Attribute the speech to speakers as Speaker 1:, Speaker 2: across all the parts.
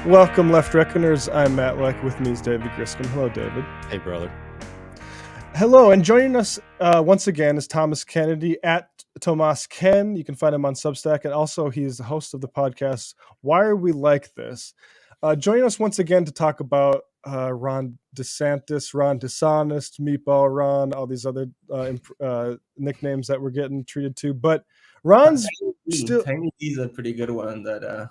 Speaker 1: Welcome, Left Reckoners. I'm Matt Leck. With me is David Griscom. Hello, David.
Speaker 2: Hey, brother.
Speaker 1: Hello, and joining us once again is Thomas Kennedy at Tomas Ken. You can find him on Substack, and also he's the host of the podcast Why Are We Like This? Joining us once again to talk about Ron Desantis, Ron Dishonest, Meatball Ron, all these other nicknames that we're getting treated to. But Ron's
Speaker 3: Tiny D is a pretty good one.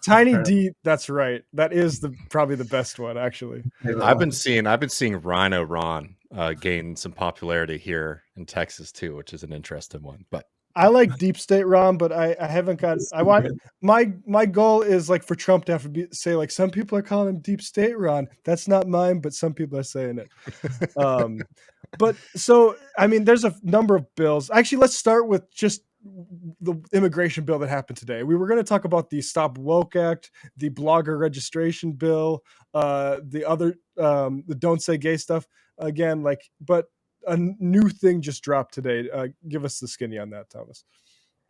Speaker 1: Tiny D. That's right. That is probably the best one, actually.
Speaker 2: I've been seeing Rhino Ron gain some popularity here in Texas too, which is an interesting one. But
Speaker 1: I like Deep State Ron, but I haven't got. I want my goal is like for Trump to have to say like some people are calling him Deep State Ron. That's not mine, but some people are saying it. But so I mean, there's a number of bills. Actually, let's start with just the immigration bill that happened today. We were going to talk about the Stop Woke Act, the blogger registration bill, the Don't Say Gay stuff again. But a new thing just dropped today. Give us the skinny on that, Thomas.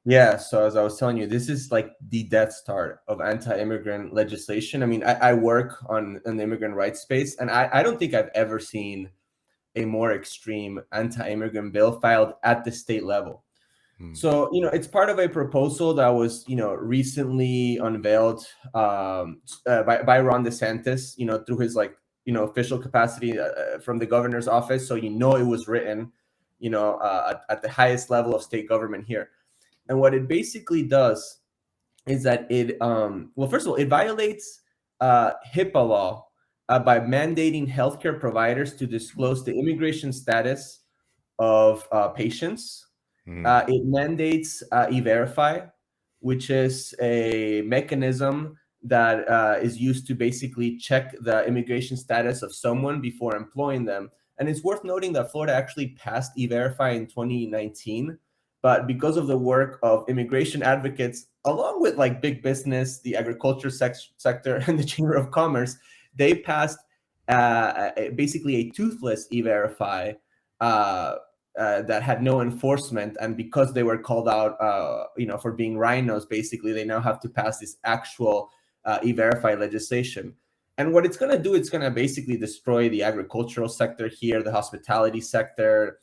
Speaker 3: Yeah, so as I was telling you, this is like the Death Star of anti-immigrant legislation. I mean, I work on an immigrant rights space, and I don't think I've ever seen a more extreme anti-immigrant bill filed at the state level. So, it's part of a proposal that was, recently unveiled by Ron DeSantis, through his official capacity from the governor's office. So, it was written, at the highest level of state government here. And what it basically does is that it, first of all, it violates HIPAA law by mandating healthcare providers to disclose the immigration status of patients. It mandates E-Verify, which is a mechanism that is used to basically check the immigration status of someone before employing them. And it's worth noting that Florida actually passed E-Verify in 2019, but because of the work of immigration advocates, along with like big business, the agriculture sector, and the Chamber of Commerce, they passed basically a toothless E-Verify that had no enforcement, and because they were called out, for being rhinos, basically they now have to pass this actual E-Verify legislation. And what it's going to do, it's going to basically destroy the agricultural sector here, the hospitality sector,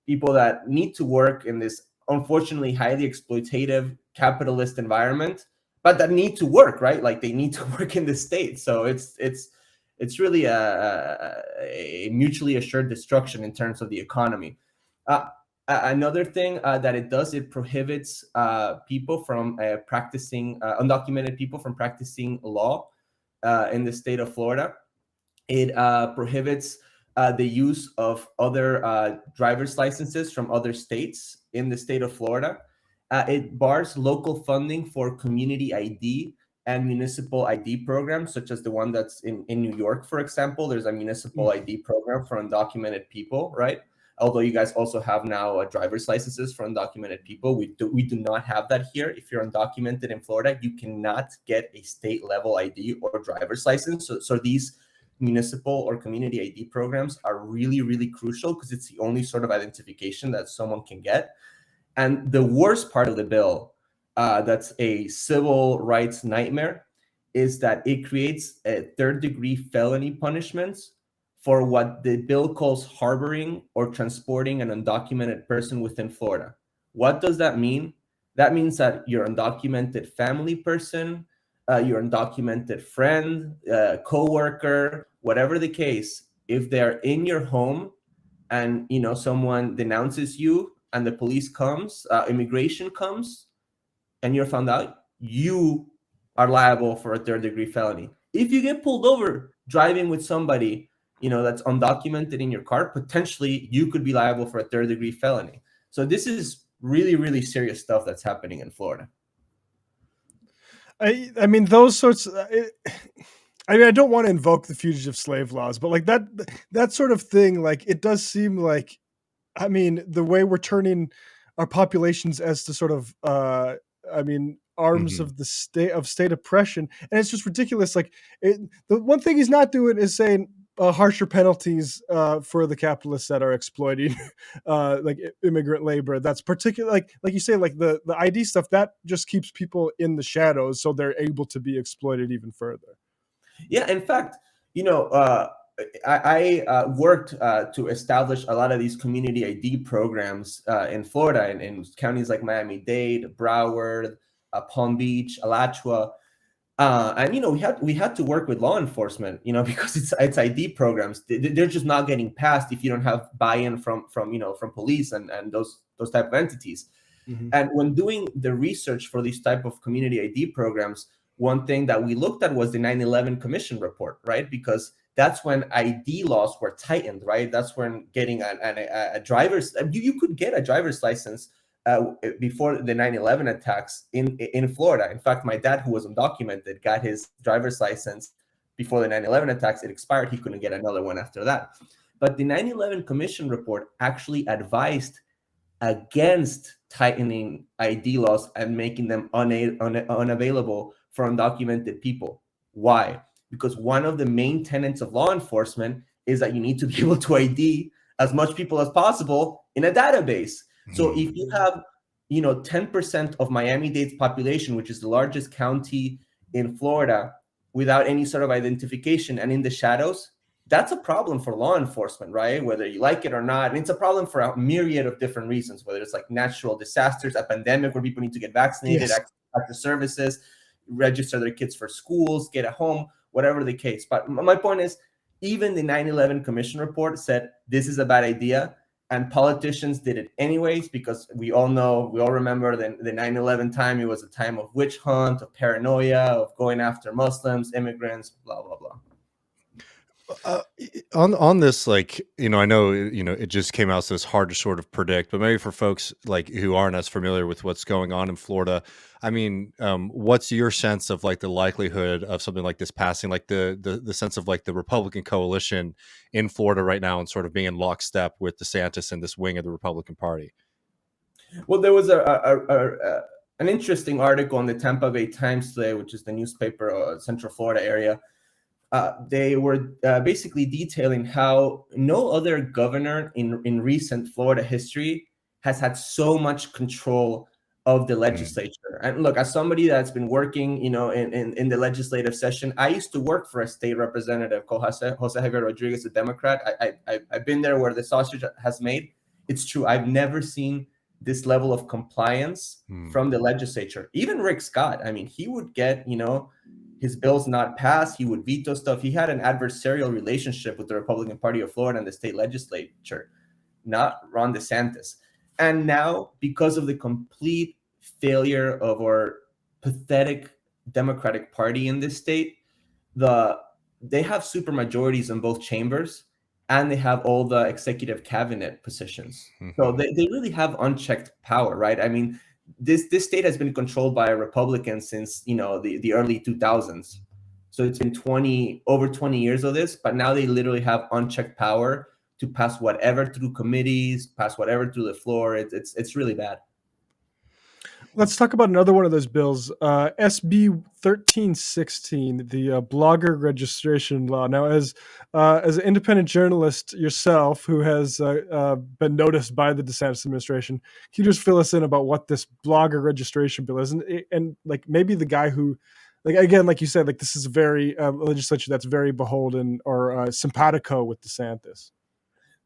Speaker 3: people that need to work in this unfortunately highly exploitative capitalist environment, but that need to work, right? Like they need to work in the state. So it's really a mutually assured destruction in terms of the economy. Another thing that it does, it prohibits people from practicing, undocumented people from practicing law in the state of Florida. It prohibits the use of other driver's licenses from other states in the state of Florida. It bars local funding for community ID and municipal ID programs, such as the one that's in New York, for example. There's a municipal ID program for undocumented people, right? Although you guys also have now driver's licenses for undocumented people. We do not have that here. If you're undocumented in Florida, you cannot get a state level ID or driver's license. So these municipal or community ID programs are really, really crucial because it's the only sort of identification that someone can get. And the worst part of the bill, that's a civil rights nightmare, is that it creates a third-degree felony punishments for what the bill calls harboring or transporting an undocumented person within Florida. What does that mean? That means that your undocumented family person, your undocumented friend, coworker, whatever the case, if they're in your home and someone denounces you and the police comes, immigration comes, and you're found out, you are liable for a third-degree felony. If you get pulled over driving with somebody, that's undocumented in your car, potentially you could be liable for a third-degree felony. So this is really, really serious stuff that's happening in Florida.
Speaker 1: I mean, those sorts. I don't want to invoke the fugitive slave laws, but like that sort of thing, like it does seem like, I mean, the way we're turning our populations as to sort of, arms of the state oppression, and it's just ridiculous. Like the one thing he's not doing is saying harsher penalties for the capitalists that are exploiting like immigrant labor. That's particularly like you say, like the ID stuff that just keeps people in the shadows, so they're able to be exploited even further.
Speaker 3: Yeah, in fact, I worked to establish a lot of these community ID programs in Florida, in counties like Miami-Dade, Broward, Palm Beach, Alachua. And we had to work with law enforcement, because it's ID programs. They're just not getting passed if you don't have buy-in from police and those type of entities.
Speaker 1: Mhm.
Speaker 3: And when doing the research for these type of community ID programs, one thing that we looked at was the 9/11 Commission report, right? Because that's when ID laws were tightened, right? That's when getting a driver's you could get a driver's license before the 9/11 attacks in Florida. In fact, my dad, who was undocumented, got his driver's license before the 9/11 attacks. It expired. He couldn't get another one after that. But the 9/11 Commission report actually advised against tightening ID laws and making them unavailable for undocumented people. Why? Because one of the main tenets of law enforcement is that you need to be able to ID as much people as possible in a database. So if you have 10% of Miami-Dade's population, which is the largest county in Florida, without any sort of identification and in the shadows, that's a problem for law enforcement, right? Whether you like it or not. And it's a problem for a myriad of different reasons, whether it's like natural disasters, a pandemic where people need to get vaccinated,
Speaker 1: Yes.
Speaker 3: access to services, register their kids for schools, get a home, whatever the case. But my point is, even the 9/11 Commission report said this is a bad idea, and politicians did it anyways, because we all remember the 9/11 time. It was a time of witch hunt, of paranoia, of going after Muslims, immigrants, blah, blah, blah.
Speaker 2: On this, like, I know, it just came out, so it's hard to sort of predict, but maybe for folks like who aren't as familiar with what's going on in Florida, I mean, what's your sense of like the likelihood of something like this passing, like the sense of like the Republican coalition in Florida right now and sort of being in lockstep with DeSantis and this wing of the Republican Party?
Speaker 3: Well, there was an interesting article in the Tampa Bay Times today, which is the newspaper, Central Florida area. They were basically detailing how no other governor in recent Florida history has had so much control of the legislature. And look, as somebody that's been working, in the legislative session, I used to work for a state representative called Jose Javier Rodriguez, a Democrat. I've been there where the sausage has made. It's true. I've never seen this level of compliance from the legislature. Even Rick Scott, I mean, he would get, his bills not passed, he would veto stuff. He had an adversarial relationship with the Republican Party of Florida and the state legislature, not Ron DeSantis. And now, because of the complete failure of our pathetic Democratic Party in this state, they have super majorities in both chambers, and they have all the executive cabinet positions. So they really have unchecked power, right? I mean, this state has been controlled by a Republican since the early 2000s. So it's been over 20 years of this, but now they literally have unchecked power to pass whatever through committees, pass whatever through the floor. It's really bad.
Speaker 1: Let's talk about another one of those bills, SB 1316, the blogger registration law. Now, as an independent journalist yourself who has been noticed by the DeSantis administration, can you just fill us in about what this blogger registration bill is? And like maybe the guy who, like, again, like you said, like this is a very legislature that's very beholden or simpatico with DeSantis.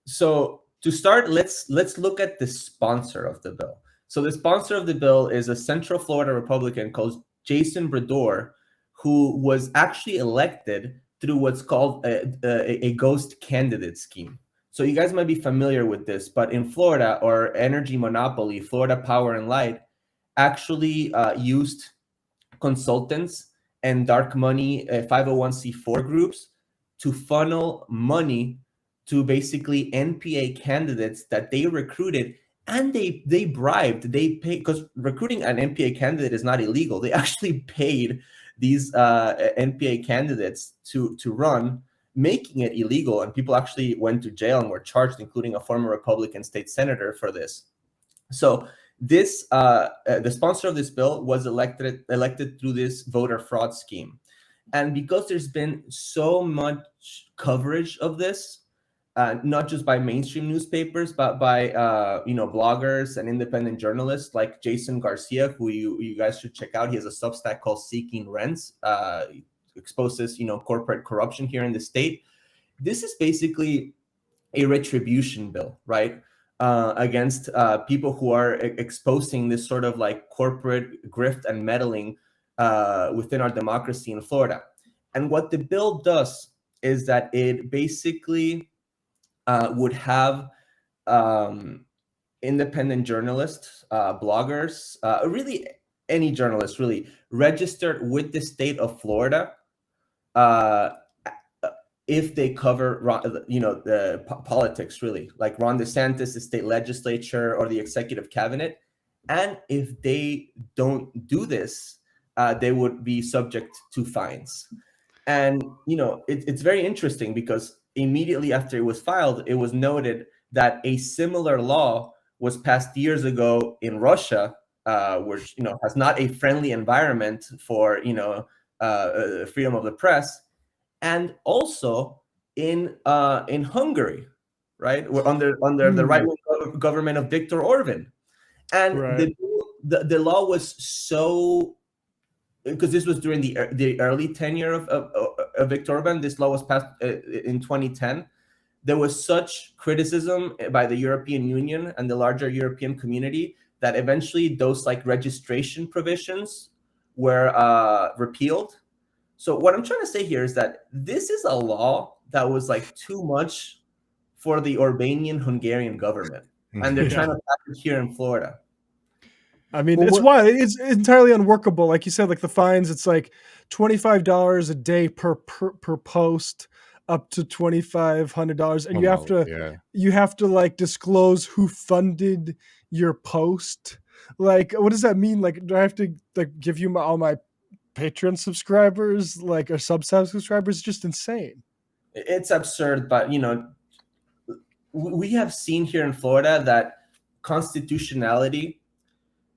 Speaker 3: So to start, let's look at the sponsor of the bill. So the sponsor of the bill is a Central Florida Republican called Jason Brador, who was actually elected through what's called a ghost candidate scheme. So you guys might be familiar with this, but in Florida, our energy monopoly, Florida Power and Light, actually used consultants and dark money 501c4 groups to funnel money to basically NPA candidates that they recruited. And they bribed, they paid, because recruiting an NPA candidate is not illegal. They actually paid these NPA candidates to run, making it illegal. And people actually went to jail and were charged, including a former Republican state senator for this. So this the sponsor of this bill was elected through this voter fraud scheme. And because there's been so much coverage of this, not just by mainstream newspapers, but by bloggers and independent journalists like Jason Garcia, who you guys should check out. He has a Substack called Seeking Rents. exposes, corporate corruption here in the state. This is basically a retribution bill, right? Against people who are exposing this sort of like corporate grift and meddling within our democracy in Florida. And what the bill does is that it basically would have independent journalists, bloggers, really any journalist really registered with the state of Florida if they cover, the politics, really, like Ron Desantis, the state legislature, or the executive cabinet. And if they don't do this, they would be subject to fines. And, it's very interesting because immediately after it was filed, it was noted that a similar law was passed years ago in Russia, which, has not a friendly environment for, freedom of the press. And also in Hungary, right? We're under the right-wing government of Viktor Orban. And the law was so, because this was during the early tenure of Viktor Orban. This law was passed in 2010. There was such criticism by the European Union and the larger European community that eventually those like registration provisions were repealed. So what I'm trying to say here is that this is a law that was like too much for the Orbanian Hungarian government, and they're trying to pass it here in Florida.
Speaker 1: I mean, it's why it's entirely unworkable. Like you said, like the fines, it's like $25 a day per post, up to $2,500, and you have to like disclose who funded your post. Like, what does that mean? Like, do I have to like give you all my Patreon subscribers, like, or Substack subscribers? It's just insane.
Speaker 3: It's absurd, but we have seen here in Florida that constitutionality,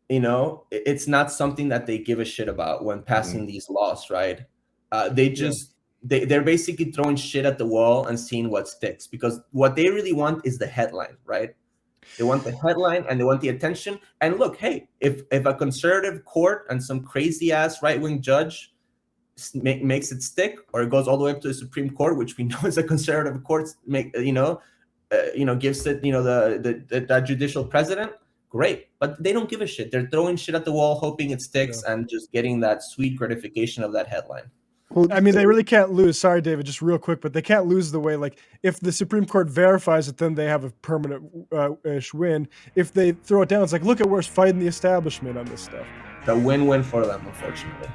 Speaker 3: it's not something that they give a shit about when passing these laws, right? They're basically throwing shit at the wall and seeing what sticks, because what they really want is the headline, right? They want the headline and they want the attention. And look, hey, if a conservative court and some crazy ass right-wing judge makes it stick, or it goes all the way up to the Supreme Court, which we know is a conservative court, gives it, the judicial president, great. But they don't give a shit. They're throwing shit at the wall, hoping it sticks, and just getting that sweet gratification of that headline.
Speaker 1: Well, I mean, they really can't lose. Sorry, David, just real quick, but they can't lose the way, like, if the Supreme Court verifies it, then they have a permanent-ish win. If they throw it down, it's like, look at where's fighting the establishment on this stuff.
Speaker 3: It's a win-win for them, unfortunately.